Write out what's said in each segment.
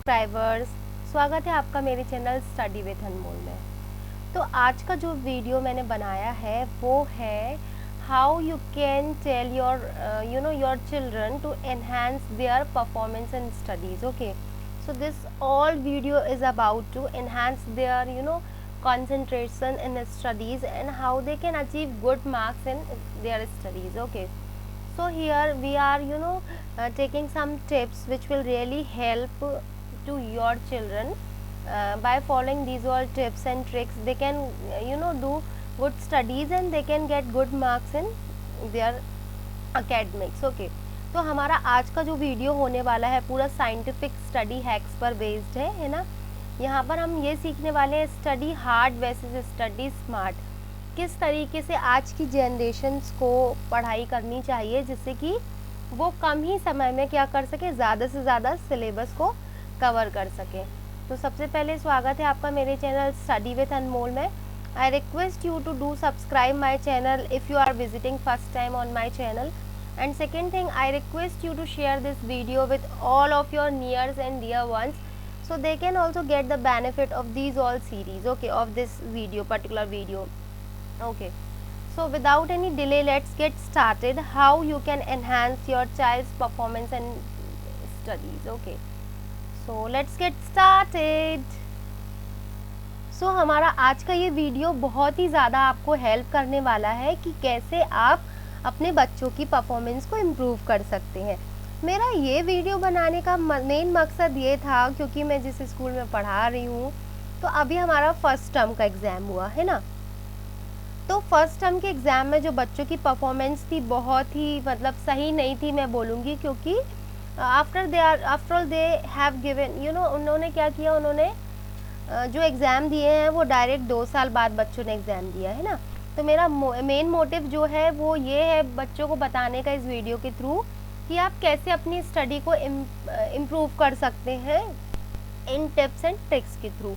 Subscribers, स्वागत है आपका मेरे चैनल स्टडी विद अनमोल में। तो आज का जो वीडियो मैंने बनाया है वो है how you can tell your children to enhance their performance in studies. Okay, so this all video is about to enhance their concentration in studies and how they can achieve good marks in their studies. Okay, so here we are taking some tips which will really help to your children. By following these all tips and tricks they can do good studies and they can get good marks in their academics. Okay, तो हमारा आज का जो video होने वाला है पूरा scientific study hacks पर बेस्ड है ना। यहाँ पर हम ये सीखने वाले हैं study hard versus study smart, किस तरीके से आज की जनरेशन्स को पढ़ाई करनी चाहिए जिससे कि वो कम ही समय में क्या कर सके, ज़्यादा से ज़्यादा सिलेबस को कवर कर सके। तो सबसे पहले स्वागत है आपका मेरे चैनल स्टडी विद अनमोल में। I request you to do subscribe my channel if you are visiting first time on my channel, and second thing I request you to share this video with all of your nears and dear ones so they can also get the benefit of these all series, okay, of this particular video. Okay, so without any delay let's get started how you can enhance your child's performance and studies. Okay, so let's get started. So हमारा आज का ये video बहुत ही ज़्यादा आपको help करने वाला है कि कैसे आप अपने बच्चों की परफॉर्मेंस को इम्प्रूव कर सकते हैं। मेरा ये वीडियो बनाने का मेन मकसद ये था क्योंकि मैं जिस स्कूल में पढ़ा रही हूँ तो अभी हमारा फर्स्ट टर्म का एग्ज़ाम हुआ है ना। तो फर्स्ट टर्म के एग्ज़ाम में जो बच्चों की परफॉर्मेंस थी बहुत ही सही नहीं थी मैं बोलूँगी, क्योंकि after all they have given उन्होंने क्या किया, उन्होंने जो एग्ज़ाम दिए हैं वो डायरेक्ट 2 साल बाद बच्चों ने एग्ज़ाम दिया है ना। तो मेरा मेन मोटिव जो है वो ये है बच्चों को बताने का इस वीडियो के थ्रू कि आप कैसे अपनी स्टडी को इम्प्रूव कर सकते हैं इन टिप्स एंड ट्रिक्स के through.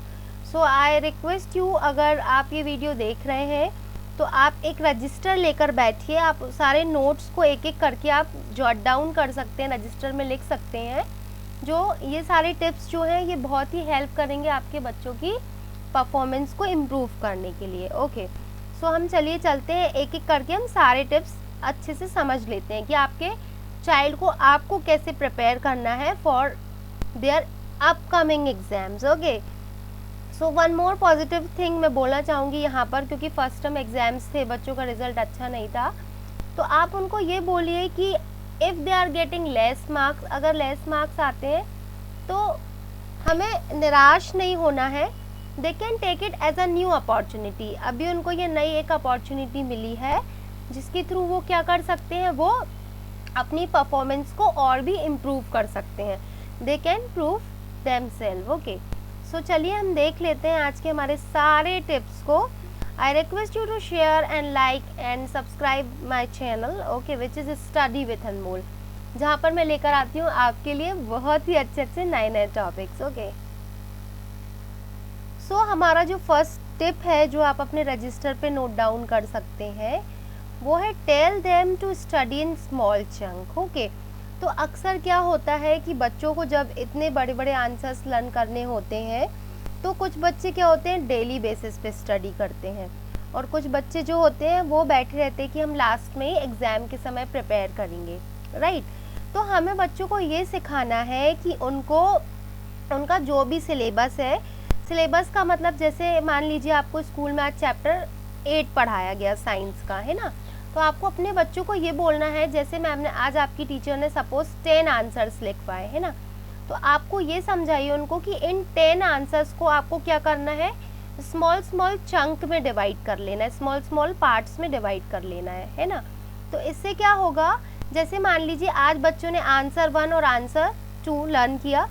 So I request you, अगर आप ये वीडियो देख रहे हैं तो आप एक रजिस्टर लेकर बैठिए, आप सारे नोट्स को एक एक करके आप जॉट डाउन कर सकते हैं, रजिस्टर में लिख सकते हैं। जो ये सारे टिप्स जो हैं ये बहुत ही हेल्प करेंगे आपके बच्चों की परफॉर्मेंस को इम्प्रूव करने के लिए। ओके, सो हम चलिए चलते हैं एक एक करके, हम सारे टिप्स अच्छे से समझ लेते हैं कि आपके चाइल्ड को आपको कैसे प्रिपेयर करना है for their upcoming exams. Okay, so one more positive thing मैं बोलना चाहूँगी यहाँ पर, क्योंकि फर्स्ट टर्म एग्जाम्स थे, बच्चों का रिजल्ट अच्छा नहीं था, तो आप उनको ये बोलिए कि if they are getting less marks, अगर लेस मार्क्स आते हैं तो हमें निराश नहीं होना है। They can take it as a new opportunity. अभी उनको ये नई एक अपॉर्चुनिटी मिली है जिसके थ्रू वो क्या कर सकते हैं, वो अपनी परफॉर्मेंस को और भी इम्प्रूव कर सकते हैं। They can prove themselves. Okay, so चलिए हम देख लेते हैं आज के हमारे सारे टिप्स को। I request you to share and like and subscribe my channel, okay, which is study with Anmol, जहाँ पर मैं लेकर आती हूँ आपके लिए बहुत ही अच्छे अच्छे नए नए टॉपिक्स। ओके, सो हमारा जो फर्स्ट टिप है जो आप अपने रजिस्टर पे नोट डाउन कर सकते हैं वो है tell them to study in small chunk. Okay, तो अक्सर क्या होता है कि बच्चों को जब इतने बड़े बड़े आंसर्स लर्न करने होते हैं तो कुछ बच्चे क्या होते हैं डेली बेसिस पे स्टडी करते हैं, और कुछ बच्चे जो होते हैं वो बैठे रहते हैं कि हम लास्ट में ही एग्ज़ाम के समय प्रिपेयर करेंगे, राइट। तो हमें बच्चों को ये सिखाना है कि उनको उनका जो भी सिलेबस है, सिलेबस का मतलब जैसे मान लीजिए आपको स्कूल में आज चैप्टर 8 पढ़ाया गया साइंस का, है ना, तो आपको अपने बच्चों को ये बोलना है, जैसे मैम ने आज आपकी टीचर ने सपोज 10 आंसर्स लिखवाए है ना, तो आपको ये समझाइए उनको कि इन 10 आंसर्स को आपको क्या करना है, स्मॉल स्मॉल चंक में डिवाइड कर लेना है, स्मॉल स्मॉल पार्ट्स में डिवाइड कर लेना है ना। तो इससे क्या होगा, जैसे मान लीजिए आज बच्चों ने आंसर 1 और आंसर 2 लर्न किया,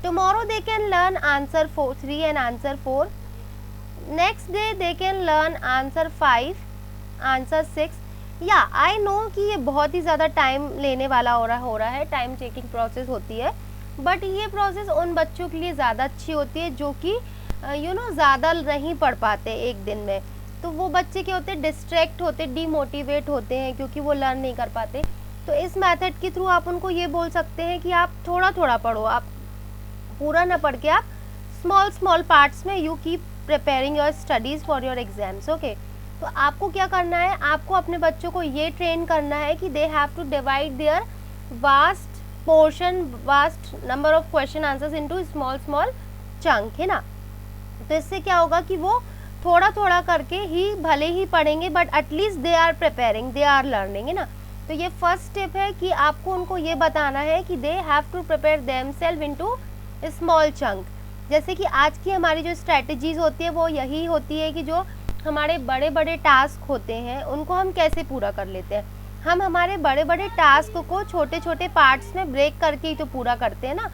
tomorrow they can learn answer 3 and answer 4, next day they can learn answer 5, answer 6। या आई नो कि ये बहुत ही ज़्यादा टाइम लेने वाला हो रहा है, टाइम टेकिंग प्रोसेस होती है, बट ये प्रोसेस उन बच्चों के लिए ज़्यादा अच्छी होती है जो कि ज़्यादा नहीं पढ़ पाते एक दिन में। तो वो बच्चे क्या होते हैं, डिस्ट्रैक्ट होते, डीमोटिवेट होते हैं क्योंकि वो लर्न नहीं कर पाते। तो इस मेथड के थ्रू आप उनको ये बोल सकते हैं कि आप थोड़ा थोड़ा पढ़ो, आप पूरा ना पढ़ के आप स्मॉल स्मॉल पार्ट्स में you keep preparing your studies for your exams. Okay, तो आपको क्या करना है, आपको अपने बच्चों को ये ट्रेन करना है कि they have to divide their vast portion, vast number of question answers into small small chunk, है ना। तो इससे क्या होगा कि वो थोड़ा थोड़ा करके ही भले ही पढ़ेंगे but at least they are preparing, they are learning, है ना। तो ये फर्स्ट स्टेप है कि आपको उनको ये बताना है कि they have to prepare themself into small chunk. जैसे कि आज की हमारी जो स्ट्रैटेजीज होती है वो यही होती है कि जो हमारे बड़े बड़े टास्क होते हैं उनको हम कैसे पूरा कर लेते हैं। हम हमारे बड़े बड़े टास्क को छोटे छोटे पार्ट्स में ब्रेक करके ही तो पूरा करते हैं ना।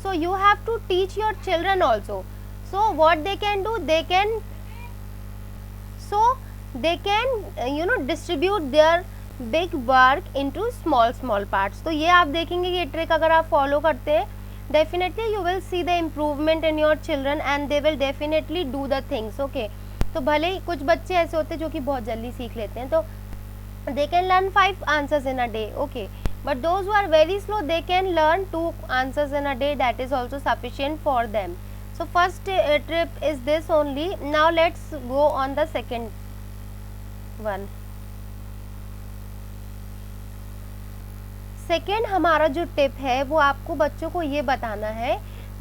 So you have to teach your children also, so what they can do, they can distribute their big work into small small parts. तो ये आप देखेंगे कि ये ट्रिक अगर आप फॉलो करते हैं, definitely you will see the improvement in your children and they will definitely do the things. Okay, तो भले ही कुछ बच्चे ऐसे होते हैं जो कि बहुत जल्दी सीख लेते हैं, तो they can learn 5 answers in a day, okay, but those who are very slow, they can learn 2 answers in a day, that is also sufficient for them. So first trip is this only. Now let's go on the second one. Second हमारा जो tip है वो आपको बच्चों को ये बताना है,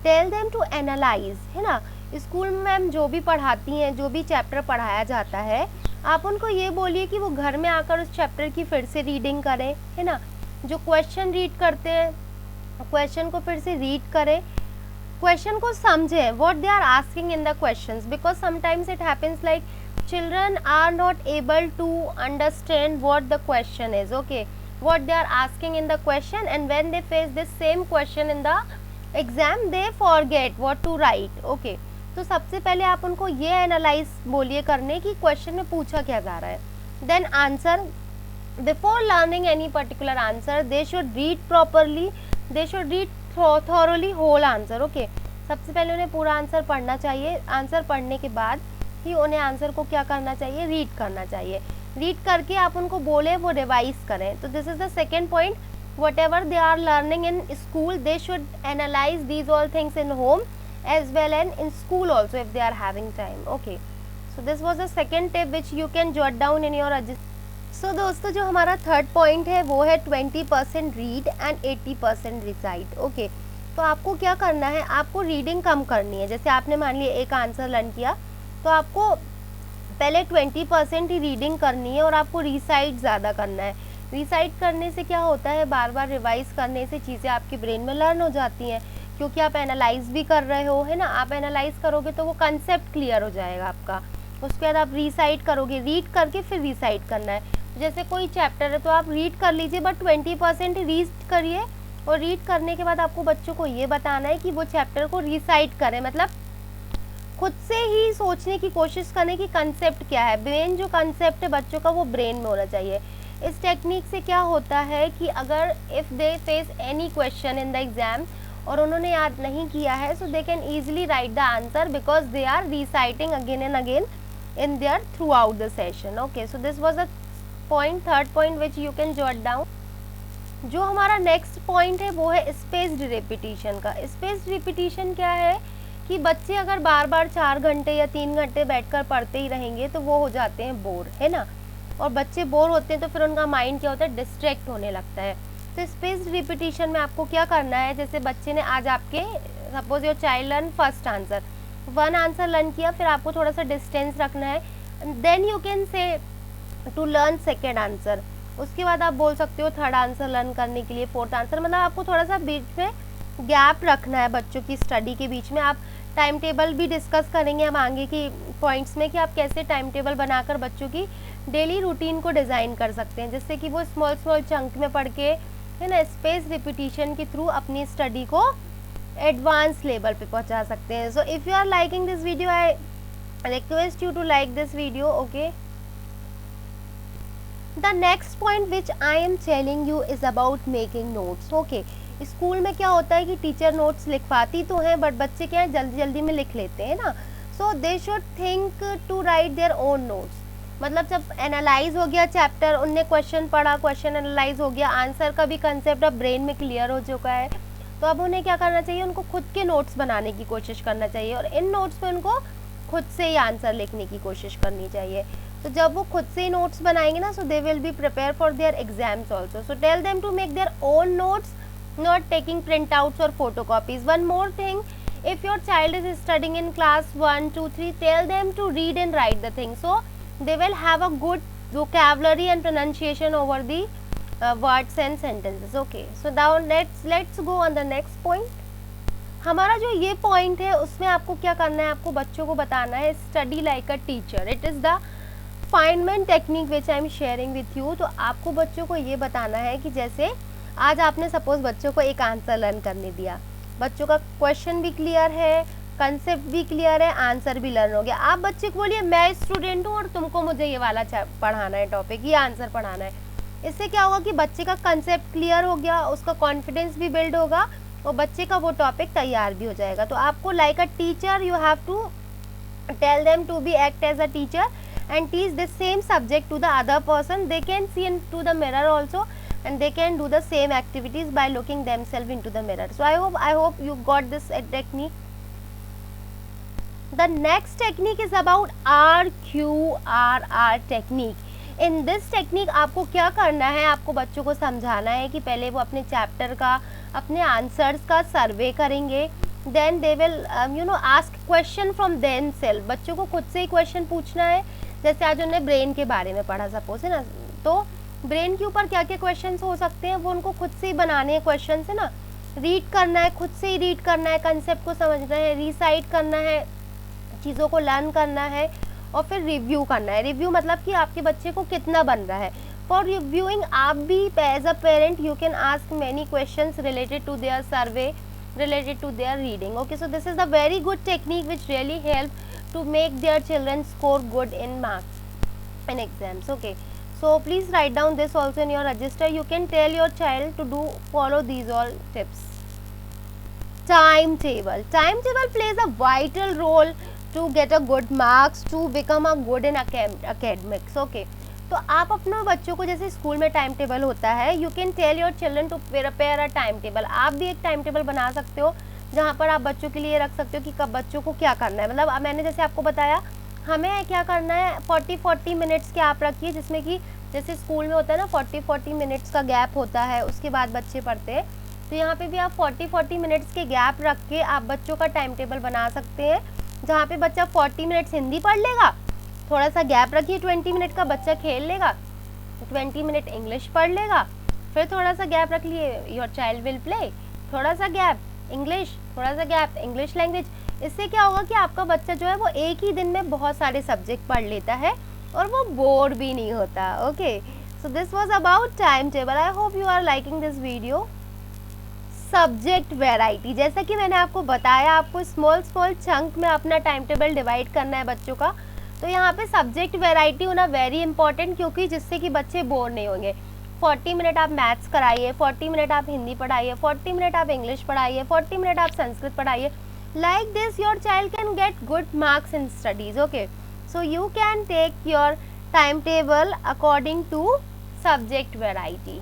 टेल देम टू एनालाइज, है ना। स्कूल में मैम जो भी पढ़ाती हैं, जो भी चैप्टर पढ़ाया जाता है, आप उनको ये बोलिए कि वो घर में आकर उस चैप्टर की फिर से रीडिंग करें, है ना। जो क्वेश्चन रीड करते हैं, क्वेश्चन को फिर से रीड करें, क्वेश्चन को समझें, what they are asking in the questions, because sometimes it happens like children are not able to understand what the question is, okay, what they are asking in the question, and when they face this same question in the exam they forget what to write, okay। तो सबसे पहले आप उनको ये analyse बोलिए करने की question में पूछा क्या जा रहा है, then answer. Before learning any particular answer they should read properly, they should read thoroughly whole answer, okay. सबसे पहले उन्हें पूरा आंसर पढ़ना चाहिए, आंसर पढ़ने के बाद ही उन्हें आंसर को क्या करना चाहिए, रीड करना चाहिए। रीड करके आप उनको बोले वो रिवाइज करें। तो this is the second point, whatever they are learning in school they should analyze these all things in home as well and in school also if they are having time, okay. So this was the second tip which you can jot down in your register. सो दोस्तों जो हमारा third point है वो है 20% read and 80% recite, okay. तो आपको क्या करना है, आपको रीडिंग कम करनी है। जैसे आपने मान लिया एक आंसर लर्न किया, तो आपको पहले 20% ही रीडिंग करनी है और आपको रिसाइट ज़्यादा करना है। रिसाइट करने से क्या होता है, बार बार रिवाइज करने से चीज़ें आपके ब्रेन में लर्न हो जाती हैं, क्योंकि आप एनालाइज भी कर रहे हो, है ना। आप एनालाइज करोगे तो वो कंसेप्ट क्लियर हो जाएगा आपका। उसके बाद आप रिसाइट करोगे, रीड करके फिर रिसाइट करना है। जैसे कोई चैप्टर है तो आप रीड कर लीजिए बट 20% रीड करिए, और रीड करने के बाद आपको बच्चों को ये बताना है कि वो चैप्टर को रिसाइट करें, मतलब खुद से ही सोचने की कोशिश करें कि कंसेप्ट क्या है। ब्रेन जो कंसेप्ट है बच्चों का वो ब्रेन में होना चाहिए। इस टेक्निक से क्या होता है कि अगर if they face any question in the exam और उन्होंने याद नहीं किया है, so they can easily write the answer because they are reciting again and again in their throughout the session, okay। So this was the point, third point which you can jot down। जो हमारा next point है वो है spaced repetition का। Spaced repetition क्या है कि बच्चे अगर बार बार 4 घंटे या 3 घंटे बैठकर पढ़ते ही रहेंगे तो वो हो जाते हैं बोर, है ना। और बच्चे बोर होते हैं तो फिर उनका माइंड क्या होता है, डिस्ट्रैक्ट होने लगता है। तो स्पेस्ड रिपीटिशन में आपको क्या करना है, जैसे बच्चे ने आज आपके suppose your child learn first answer, 1 answer learn किया, फिर आपको थोड़ा सा डिस्टेंस रखना है, then you can say to learn second answer. उसके बाद आप बोल सकते हो थर्ड आंसर लर्न करने के लिए, फोर्थ आंसर, मतलब आपको थोड़ा सा बीच में गैप रखना है बच्चों की स्टडी के बीच में। आप टाइम टेबल भी डिस्कस करेंगे हम आगे की पॉइंट्स में कि आप कैसे टाइम टेबल बनाकर बच्चों की डेली रूटीन को डिज़ाइन कर सकते हैं, जिससे कि वो स्मॉल स्मॉल चंक में पढ़ के, है ना, स्पेस रिपीटिशन के थ्रू अपनी स्टडी को एडवांस लेवल पे पहुंचा सकते हैं। So if you are liking this video, I request you to like this video, okay. The next point which I am telling you is about making notes, okay. School में क्या होता है कि teacher notes लिखवाती तो हैं but बच्चे क्या है जल्दी जल्दी में लिख लेते हैं ना। So they should think to write their own notes. मतलब जब एनालाइज हो गया चैप्टर, उनने क्वेश्चन पढ़ा, क्वेश्चन एनालाइज हो गया, आंसर का भी कंसेप्ट अब ब्रेन में क्लियर हो चुका है, तो अब उन्हें क्या करना चाहिए, उनको खुद के नोट्स बनाने की कोशिश करना चाहिए और इन नोट्स पे उनको खुद से ही आंसर लिखने की कोशिश करनी चाहिए। तो जब वो खुद से ही नोट्स बनाएंगे ना, so they will be prepare for their exams also. So tell them to make their own notes, not taking printouts or photocopies. One more thing, if your child is studying in class 1, 2, 3, tell them to read and write the thing, so they will have a good vocabulary and pronunciation over the words and sentences. Okay, so now let's go on the next point. हमारा जो ये point है उसमें आपको क्या करना है, आपको बच्चों को बताना है study like a teacher. It is the Feynman technique which I am sharing with you. तो आपको बच्चों को ये बताना है कि जैसे आज आपने सपोज बच्चों को एक आंसर लर्न करने दिया, बच्चों का क्वेश्चन भी क्लियर है, कंसेप्ट भी क्लियर है, आंसर भी लर्न हो गया। आप बच्चे को बोलिए मैं स्टूडेंट हूँ और तुमको मुझे ये वाला पढ़ाना है टॉपिक, ये आंसर पढ़ाना है। इससे क्या होगा कि बच्चे का कंसेप्ट क्लियर हो गया, उसका कॉन्फिडेंस भी बिल्ड होगा और बच्चे का वो टॉपिक तैयार भी हो जाएगा। तो आपको like a teacher you have to tell them to be act as a teacher and teach the same subject to the other person. They can see into the mirror also and they can do the same activities by looking themselves into the mirror. So I hope you got this technique. The next technique is about RQRR technique. In this technique आपको क्या करना है, आपको बच्चों को समझाना है कि पहले वो अपने चैप्टर का, अपने आंसर्स का सर्वे करेंगे, then they will ask question from themself. बच्चों को खुद से ही क्वेश्चन पूछना है। जैसे आज उन्होंने ब्रेन के बारे में पढ़ा सपोज है ना, तो ब्रेन के ऊपर क्या क्या क्वेश्चंस हो सकते हैं वो उनको खुद से ही बनाने हैं क्वेश्चन है ना। रीड करना है, खुद से ही रीड करना है, कंसेप्ट को समझना है, रिसाइट करना है, चीज़ों को लर्न करना है और फिर रिव्यू करना है। रिव्यू मतलब कि आपके बच्चे को कितना बन रहा है। फॉर रिव्यूइंग आप भी as a parent you can ask many questions related to their survey, related to their reading. Okay, so this is the very good technique which really help to make their children score good in marks in exams. Okay, so please write down this also in your register. You can tell your child to follow these all tips. Timetable plays a vital role to get a good marks, to become a good in academics. Okay, तो आप अपने बच्चों को, जैसे school में time table होता है, you can tell your children to prepare a time table. आप भी एक टाइम टेबल बना सकते हो जहाँ पर आप बच्चों के लिए रख सकते हो कि कब बच्चों को क्या करना है। मतलब मैंने जैसे आपको बताया हमें क्या करना है, 40 मिनट्स के आप रखिए, जिसमें कि जैसे स्कूल में होता है ना 40 मिनट्स का गैप होता है, उसके बाद बच्चे पढ़ते हैं। तो यहाँ पे भी आप 40 मिनट्स के गैप रख के आप बच्चों का टाइम टेबल बना सकते हैं, जहाँ पे बच्चा 40 मिनट्स हिंदी पढ़ लेगा, थोड़ा सा गैप रखिए 20 मिनट का, बच्चा खेल लेगा, 20 मिनट इंग्लिश पढ़ लेगा, फिर थोड़ा सा गैप रख लिए, योर चाइल्ड विल प्ले, थोड़ा सा गैप इंग्लिश, थोड़ा सा गैप इंग्लिश लैंग्वेज। इससे क्या होगा कि आपका बच्चा जो है वो एक ही दिन में बहुत सारे सब्जेक्ट पढ़ लेता है और वो बोर भी नहीं होता। Okay, so this was about time table. I hope you are liking this video. Subject variety, जैसा कि मैंने आपको बताया, आपको स्मॉल चंक में अपना टाइम टेबल डिवाइड करना है बच्चों का। तो यहाँ पे सब्जेक्ट वेराइटी होना वेरी इंपॉर्टेंट, क्योंकि जिससे कि बच्चे बोर नहीं होंगे। 40 मिनट आप मैथ्स कराइए, 40 मिनट आप हिंदी पढ़ाइए, 40 मिनट आप इंग्लिश पढ़ाइए, 40 मिनट आप संस्कृत पढ़ाइए। Like this your child can get good marks in studies. Okay, so you can take your time table according to subject variety.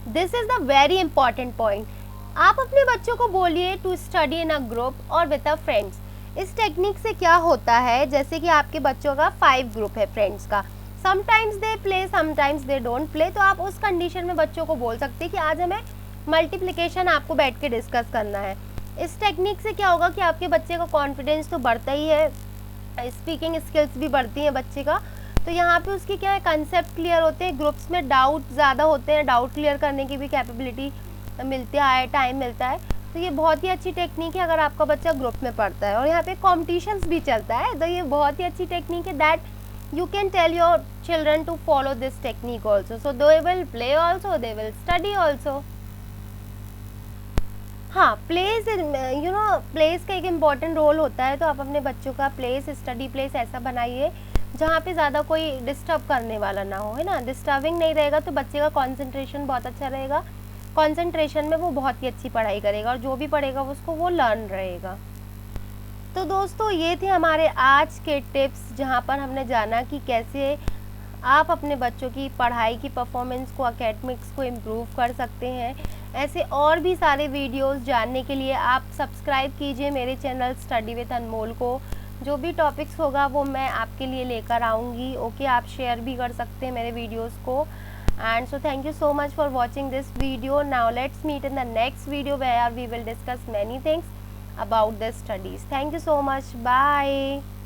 This is the very important point. आप अपने बच्चों को बोलिए to study in a group और with a friends. इस technique से क्या होता है, जैसे कि आपके बच्चों का 5 ग्रुप है फ्रेंड्स का, sometimes they play sometimes they don't play, तो आप उस कंडीशन में बच्चों को बोल सकते हैं कि आज हमें मल्टीप्लिकेशन आपको बैठ के डिस्कस करना है। इस टेक्निक से क्या होगा कि आपके बच्चे का कॉन्फिडेंस तो बढ़ता ही है, स्पीकिंग स्किल्स भी बढ़ती हैं बच्चे का। तो यहाँ पे उसकी क्या है, कंसेप्ट क्लियर होते हैं, ग्रुप्स में डाउट ज़्यादा होते हैं, डाउट क्लियर करने की भी कैपेबिलिटी मिलती है, टाइम मिलता है। तो ये बहुत ही अच्छी टेक्निक है अगर आपका बच्चा ग्रुप में पढ़ता है और यहाँ पे कॉम्पिटिशन्स भी चलता है, तो ये बहुत ही अच्छी टेक्निक है। That you can tell your children to follow this technique also, so they will play also, they will study also. हाँ, प्लेस प्लेस का एक इम्पॉर्टेंट रोल होता है, तो आप अपने बच्चों का प्लेस, स्टडी प्लेस ऐसा बनाइए जहाँ पे ज़्यादा कोई डिस्टर्ब करने वाला ना हो, है ना। डिस्टर्बिंग नहीं रहेगा तो बच्चे का कॉन्सेंट्रेशन बहुत अच्छा रहेगा, कॉन्सेंट्रेशन में वो बहुत ही अच्छी पढ़ाई करेगा और जो भी पढ़ेगा उसको वो लर्न रहेगा। तो दोस्तों ये थे हमारे आज के टिप्स, जहाँ पर हमने जाना कि कैसे आप अपने बच्चों की पढ़ाई की परफॉर्मेंस को, एकेडमिक्स को इम्प्रूव कर सकते हैं ऐसे और भी सारे वीडियोस जानने के लिए आप सब्सक्राइब कीजिए मेरे चैनल स्टडी विद अनमोल को। जो भी टॉपिक्स होगा वो मैं आपके लिए लेकर आऊँगी। ओके, आप शेयर भी कर सकते हैं मेरे वीडियोस को। And so thank you so much for watching this video. Now let's meet in the next video where we will discuss many things about the studies. Thank you so much. Bye.